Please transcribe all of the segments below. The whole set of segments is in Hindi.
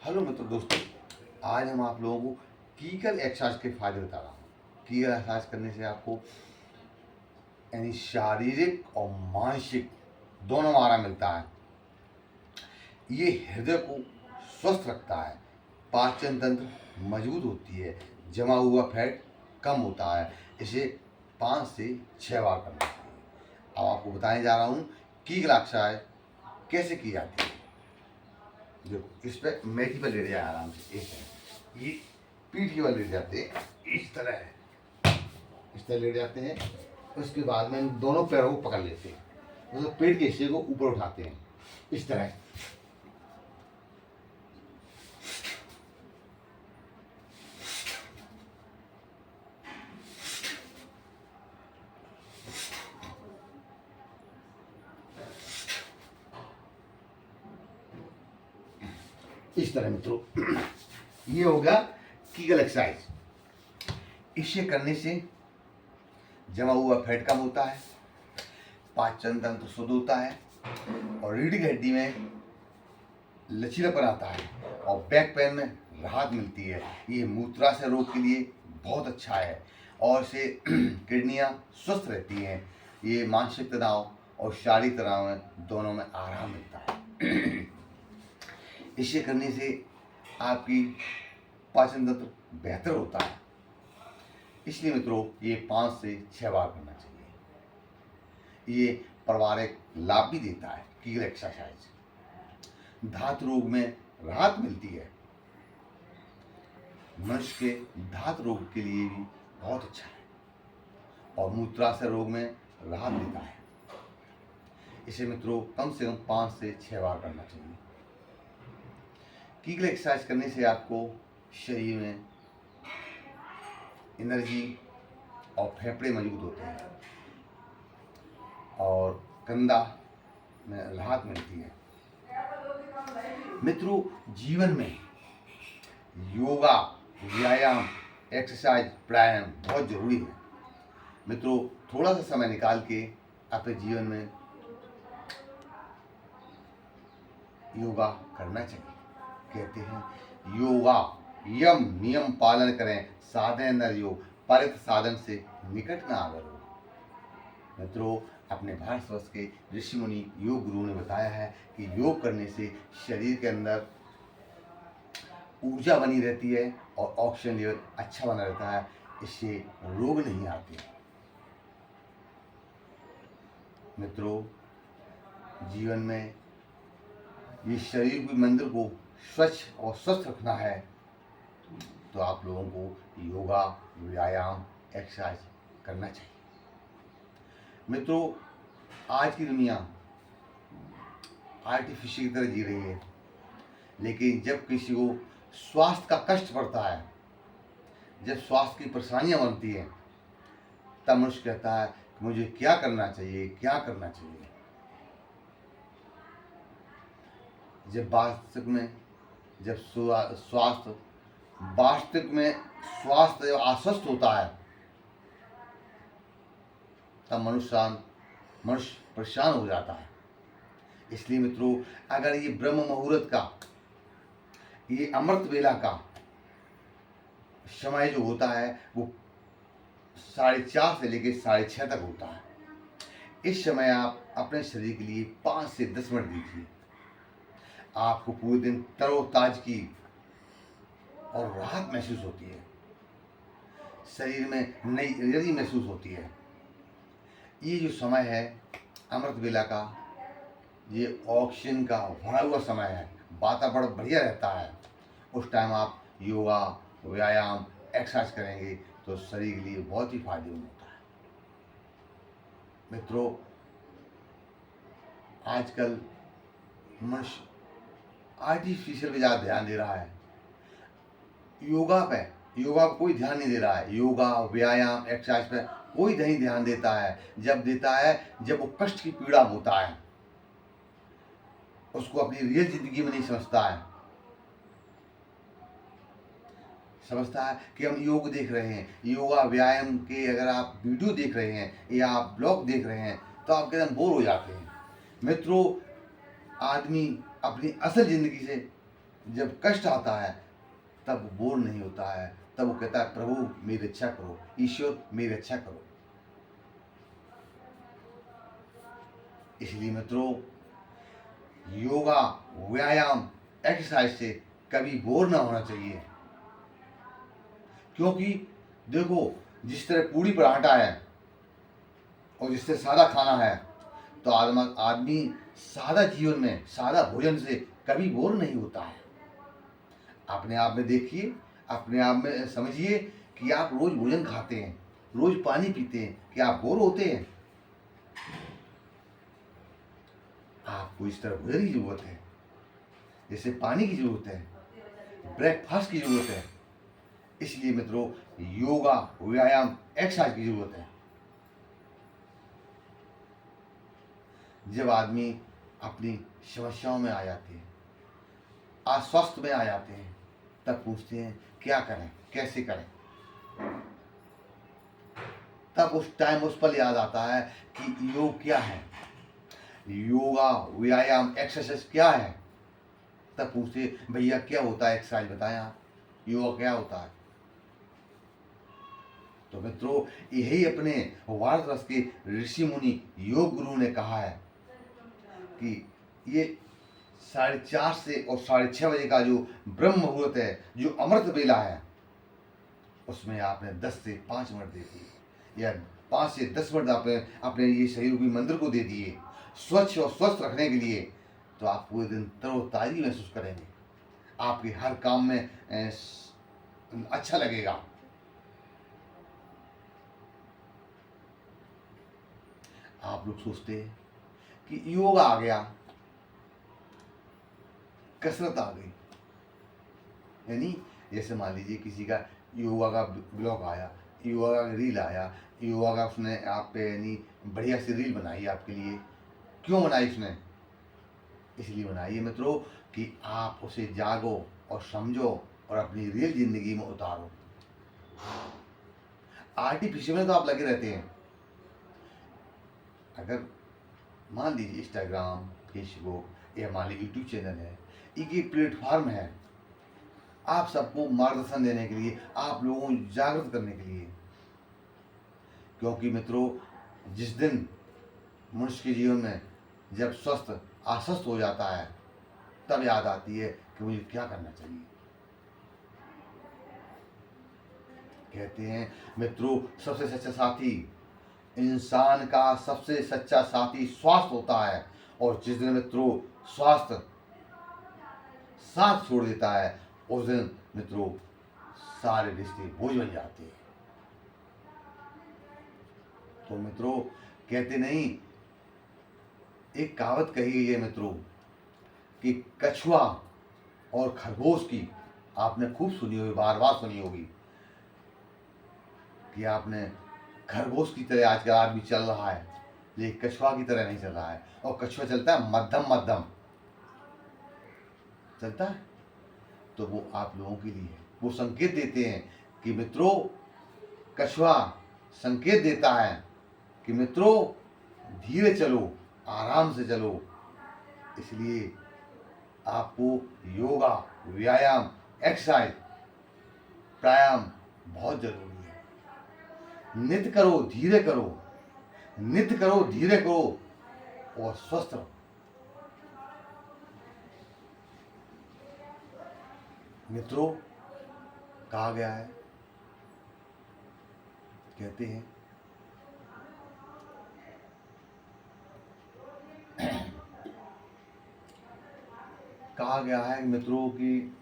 हेलो मित्रों दोस्तों, आज हम आप लोगों को कीगल एक्सरसाइज के फायदे बता रहा हूँ। कीगल एक्सरसाइज करने से आपको यानी शारीरिक और मानसिक दोनों आराम मिलता है। ये हृदय को स्वस्थ रखता है, पाचन तंत्र मजबूत होती है, जमा हुआ फैट कम होता है। इसे 5 से 6 बार करना चाहिए। अब आपको बताने जा रहा हूँ कीगल एक्सरसाइज कैसे की जाती है। देखो, इस पर मेथी पर लेट जाए आराम से। एक है ये पीठ की बल लेट जाते हैं, इस तरह है, इस तरह लेट जाते हैं। उसके बाद में दोनों पैरों को पकड़ लेते हैं, मतलब पेट के हिस्से को ऊपर उठाते हैं इस तरह। इस तरह मित्रों, ये होगा कीगल एक्सरसाइज। इसे करने से जमा हुआ फैट कम होता है, पाचन तंत्र शुद्ध होता है और रीढ़ की हड्डी में लचीलापन आता है और बैक पेन में राहत मिलती है। ये मूत्राशय रोग के लिए बहुत अच्छा है और इससे किडनियाँ स्वस्थ रहती हैं। ये मानसिक तनाव और शारीरिक तनाव में दोनों में आराम मिलता है। इसे करने से आपकी पाचन तंत्र बेहतर होता है। इसलिए मित्रों, ये 5 से 6 बार करना चाहिए। ये पारिवारिक लाभ भी देता है। कीगल एक्सरसाइज धात रोग में राहत मिलती है। मनुष्य के धात रोग के लिए भी बहुत अच्छा है और मूत्राशय रोग में राहत देता है। इसे मित्रों कम से कम 5 से 6 बार करना चाहिए। कीगल एक्सरसाइज करने से आपको शरीर में एनर्जी और फेफड़े मजबूत होते हैं और कंधा में राहत मिलती है। मित्रों, जीवन में योगा, व्यायाम, एक्सरसाइज, प्राणायाम बहुत जरूरी है। मित्रों, थोड़ा सा समय निकाल के अपने जीवन में योगा करना चाहिए। कहते हैं योगा यम नियम पालन करें, साधन नर योग, परित साधन से निकट न आवर हो। मित्रों, अपने भारतवर्ष के ऋषि मुनि योग गुरु ने बताया है कि योग करने से शरीर के अंदर ऊर्जा बनी रहती है और ऑक्सीजन लेवल अच्छा बना रहता है। इससे रोग नहीं आते। मित्रों, जीवन में ये शरीर के मंदिर को स्वच्छ और स्वस्थ रखना है तो आप लोगों को योगा, व्यायाम, एक्सरसाइज करना चाहिए। मित्रों, आज की दुनिया आर्टिफिशियल की तरह जी रही है, लेकिन जब किसी को स्वास्थ्य का कष्ट पड़ता है, जब स्वास्थ्य की परेशानियां बनती हैं, तब मनुष्य कहता है कि मुझे क्या करना चाहिए, क्या करना चाहिए। जब वास्तविक में जब स्वास्थ्य वास्तविक में स्वास्थ्य जब अस्वस्थ होता है, तब मनुष्य परेशान हो जाता है। इसलिए मित्रों, अगर ये ब्रह्म मुहूर्त का, ये अमृत वेला का समय जो होता है वो 4:30 से लेकर 6:30 तक होता है। इस समय आप अपने शरीर के लिए 5 से 10 मिनट दीजिए। आपको पूरे दिन तरोताजगी और राहत महसूस होती है, शरीर में नई एनर्जी महसूस होती है। ये जो समय है अमृत वेला का, ये ऑक्सीजन का भरा हुआ समय है, वातावरण बढ़िया रहता है। उस टाइम आप योगा, व्यायाम, एक्सरसाइज करेंगे तो शरीर के लिए बहुत ही फायदेमंद होता है। मित्रों, आजकल मनुष्य आर्टिफिशियल पे ज़्यादा ध्यान दे रहा है। योगा पे कोई ध्यान नहीं दे रहा है। योगा, व्यायाम, एक्सरसाइज पे कोई नहीं ध्यान देता है। जब देता है जब वो कष्ट की पीड़ा होता है, उसको अपनी रियल जिंदगी में नहीं समझता है। समझता है कि हम योग देख रहे हैं, योगा व्यायाम के अगर आप वीडियो देख रहे हैं या आप ब्लॉग देख रहे हैं तो आप एकदम बोर हो जाते हैं। मित्रों, आदमी अपनी असल जिंदगी से जब कष्ट आता है तब बोर नहीं होता है, तब वो कहता है प्रभु मेरी रक्षा करो, ईश्वर मेरी रक्षा करो। इसलिए मित्रों, योगा, व्यायाम, एक्सरसाइज से कभी बोर ना होना चाहिए। क्योंकि देखो, जिस तरह पूड़ी पराठा है और जिस तरह सादा खाना है, तो आदमी सादा जीवन में, सादा भोजन से कभी बोर नहीं होता है। अपने आप में देखिए, अपने आप में समझिए कि आप रोज भोजन खाते हैं, रोज पानी पीते हैं, क्या आप बोर होते हैं? आपको इस तरह भोजन की जरूरत है, जैसे पानी की जरूरत है, ब्रेकफास्ट की जरूरत है। इसलिए मित्रों, योगा, व्यायाम, एक्सरसाइज की जरूरत है। जब आदमी अपनी समस्याओं में आ जाते हैं, अस्वस्थ में आ जाते हैं, तब पूछते हैं क्या करें, कैसे करें। तब उस टाइम उस पल याद आता है कि योग क्या है, योगा, व्यायाम, एक्सरसाइज क्या है। तब पूछते भैया क्या होता है एक्सरसाइज, बताएं आप, योगा क्या होता है। तो मित्रों, यही अपने भारतवर्ष के ऋषि मुनि योग गुरु ने कहा है कि ये 4:30 से और 6:30 बजे का जो ब्रह्म मुहूर्त है, जो अमृत बेला है, उसमें आपने 10 से 5 मिनट दे दिए, या 5 से 10 मिनट आपने अपने ये शरीर की मंदिर को दे दिए स्वच्छ और स्वस्थ रखने के लिए, तो आप पूरे दिन तरोताज़गी महसूस करेंगे। आपके हर काम में अच्छा लगेगा। आप लोग सोचते हैं कि योगा आ गया, कसरत आ गई, यानी जैसे मान लीजिए किसी का योगा का ब्लॉग आया, योगा का रील आया, योगा का उसने आप पे यानी बढ़िया सी रील बनाई आपके लिए। क्यों बनाई उसने? इसलिए बनाई है मित्रों कि आप उसे जागो और समझो और अपनी रियल जिंदगी में उतारो। आर्टिफिशियल में तो आप लगे रहते हैं। अगर मान लीजिए इंस्टाग्राम, फेसबुक या मान लीजिए यूट्यूब चैनल है, एक प्लेटफॉर्म है आप सबको मार्गदर्शन देने के लिए, आप लोगों को जागृत करने के लिए। क्योंकि मित्रों, जिस दिन मनुष्य के जीवन में जब स्वस्थ आश्वस्त हो जाता है, तब याद आती है कि मुझे क्या करना चाहिए। कहते हैं मित्रों, सबसे सच्चा साथी, इंसान का सबसे सच्चा साथी स्वास्थ्य होता है। और जिस दिन मित्रों स्वास्थ्य साथ छोड़ देता है, उस दिन मित्रों सारे रिश्ते बोझ बन जाते हैं। तो मित्रों, कहते नहीं, एक कहावत कही गई है मित्रों कि कछुआ और खरगोश की आपने खूब सुनी होगी, बार बार सुनी होगी कि आपने खरगोश की तरह आजकल आदमी चल रहा है, लेकिन कछुआ की तरह नहीं चल रहा है। और कछुआ चलता है मध्यम मध्यम चलता है। तो वो आप लोगों के लिए है, वो संकेत देते हैं कि मित्रों, कछुआ संकेत देता है कि मित्रों धीरे चलो, आराम से चलो। इसलिए आपको योगा, व्यायाम, एक्सरसाइज, प्राणायाम बहुत जरूरी है। नित्य करो, धीरे करो, नित्य करो, धीरे करो और स्वस्थ रहो। मित्रों, कहा गया है, कहते हैं कहा गया है मित्रों कि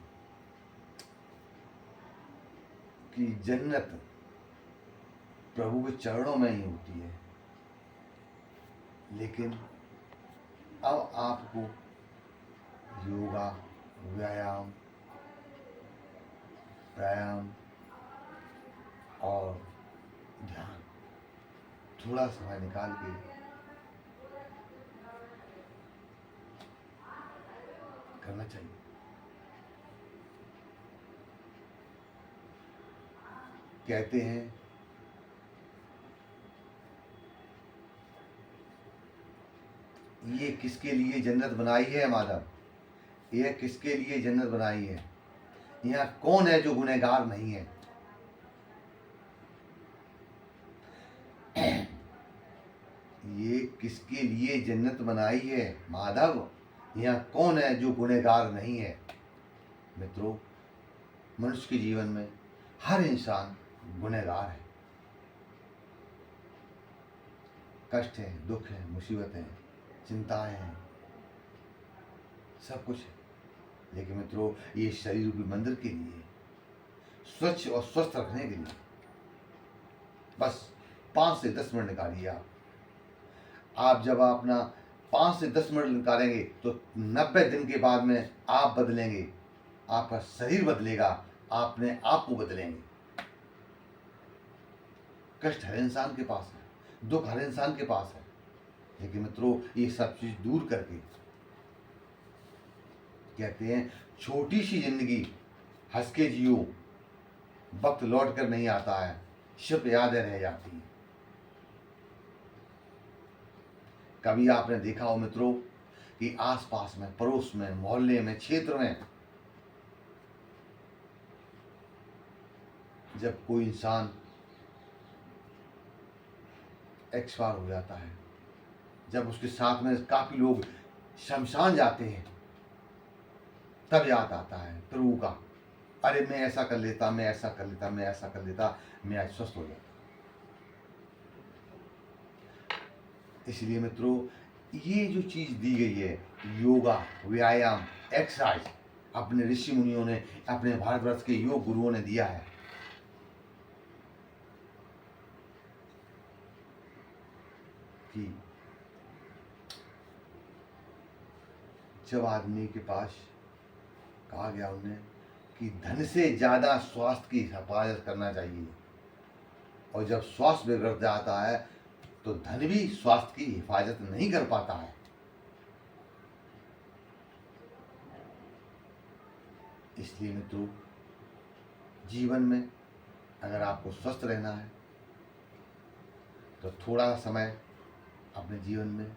जन्नत प्रभु के चरणों में ही होती है। लेकिन अब आपको योगा, व्यायाम, प्राणायाम और ध्यान थोड़ा समय निकाल के करना चाहिए। कहते हैं ये किसके लिए जन्नत बनाई है माधव? यह किसके लिए जन्नत बनाई है? यहाँ कौन है जो गुनहगार नहीं है? ये किसके लिए जन्नत बनाई है माधव? यहाँ कौन है जो गुनहगार नहीं है? मित्रों, मनुष्य के जीवन में हर इंसान गुनहगार है। कष्ट है, दुख है, मुसीबत है, चिंताएं हैं, सब कुछ है। लेकिन मित्रों, ये शरीर रूपी मंदिर के लिए, स्वच्छ और स्वस्थ रखने के लिए बस 5 से 10 मिनट निकालिए। आप जब अपना 5 से 10 मिनट निकालेंगे तो 90 दिन के बाद में आप बदलेंगे, आपका शरीर बदलेगा, आपने आप को बदलेंगे। कष्ट हर इंसान के पास है, दुख हर इंसान के पास है, लेकिन मित्रों, ये सब चीज दूर करके कहते हैं छोटी सी जिंदगी हंस के जियो, वक्त लौट कर नहीं आता है, सिर्फ यादें रह जाती हैं। कभी आपने देखा हो मित्रों कि आसपास में, पड़ोस में, मोहल्ले में, क्षेत्र में जब कोई इंसान एक्सपायर हो जाता है, जब उसके साथ में काफी लोग शमशान जाते हैं, तब याद आता है प्रभु का, अरे मैं ऐसा कर लेता, मैं ऐसा कर लेता, मैं ऐसा कर लेता, मैं आज स्वस्थ हो जाता। इसलिए मित्रों, ये जो चीज दी गई है, योगा, व्यायाम, एक्सरसाइज, अपने ऋषि मुनियों ने, अपने भारतवर्ष के योग गुरुओं ने दिया है कि जब आदमी के पास, कहा गया उन्हें कि धन से ज्यादा स्वास्थ्य की हिफाजत करना चाहिए, और जब स्वास्थ्य बिगड़ जाता है तो धन भी स्वास्थ्य की हिफाजत नहीं कर पाता है। इसलिए मित्रों, जीवन में अगर आपको स्वस्थ रहना है तो थोड़ा समय अपने जीवन में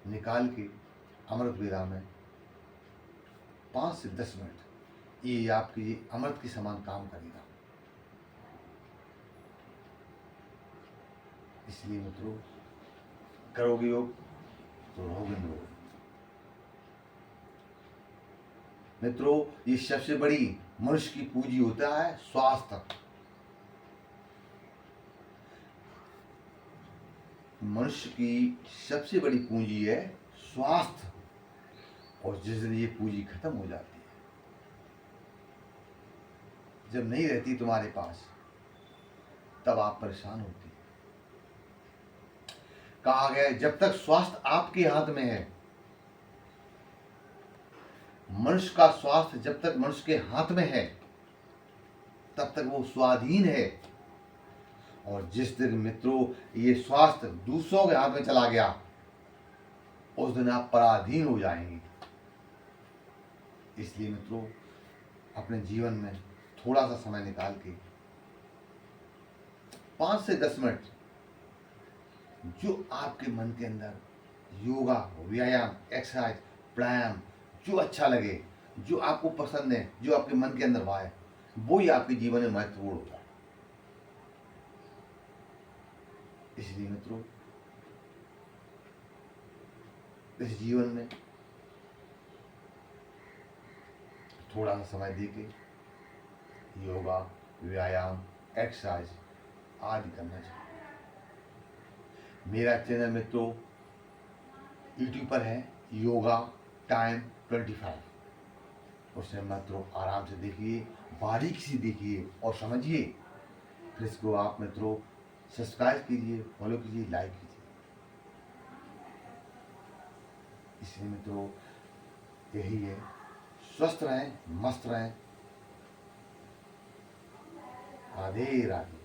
निकाल के अमृत वेला में 5 से 10 मिनट, ये आपके अमृत के समान काम करेगा। इसलिए मित्रों, करोगे योग तो रहोगे निरोग। मित्रों, ये सबसे बड़ी मनुष्य की पूंजी होता है स्वास्थ्य। मनुष्य की सबसे बड़ी पूंजी है स्वास्थ्य, और जिस दिन ये पूंजी खत्म हो जाती है, जब नहीं रहती तुम्हारे पास, तब आप परेशान होते हैं। कहा गया जब तक स्वास्थ्य आपके हाथ में है, मनुष्य का स्वास्थ्य जब तक मनुष्य के हाथ में है, तब तक वो स्वाधीन है। और जिस दिन मित्रों ये स्वास्थ्य दूसरों के हाथ में चला गया, उस दिन आप पराधीन हो जाएंगे। इसलिए मित्रों, अपने जीवन में थोड़ा सा समय निकाल के 5 से 10 मिनट, जो आपके मन के अंदर योगा, व्यायाम, एक्सरसाइज, प्राणायाम, जो अच्छा लगे, जो आपको पसंद है, जो आपके मन के अंदर भाए, वो ही आपके जीवन में महत्वपूर्ण होता है। इसलिए मित्रों, इस जीवन में थोड़ा सा समय देके योगा, व्यायाम, एक्सरसाइज आदि करना चाहिए। मेरा चैनल मित्रों यूट्यूब पर है, योगा टाइम 25। उसे मित्रों आराम से देखिए, बारीकी से देखिए और समझिए। फिर इसको आप मित्रों सब्सक्राइब कीजिए, फॉलो कीजिए, लाइक कीजिए। इसलिए मित्रों यही है, स्वस्थ रहें, मस्त रहें। राधे राधे।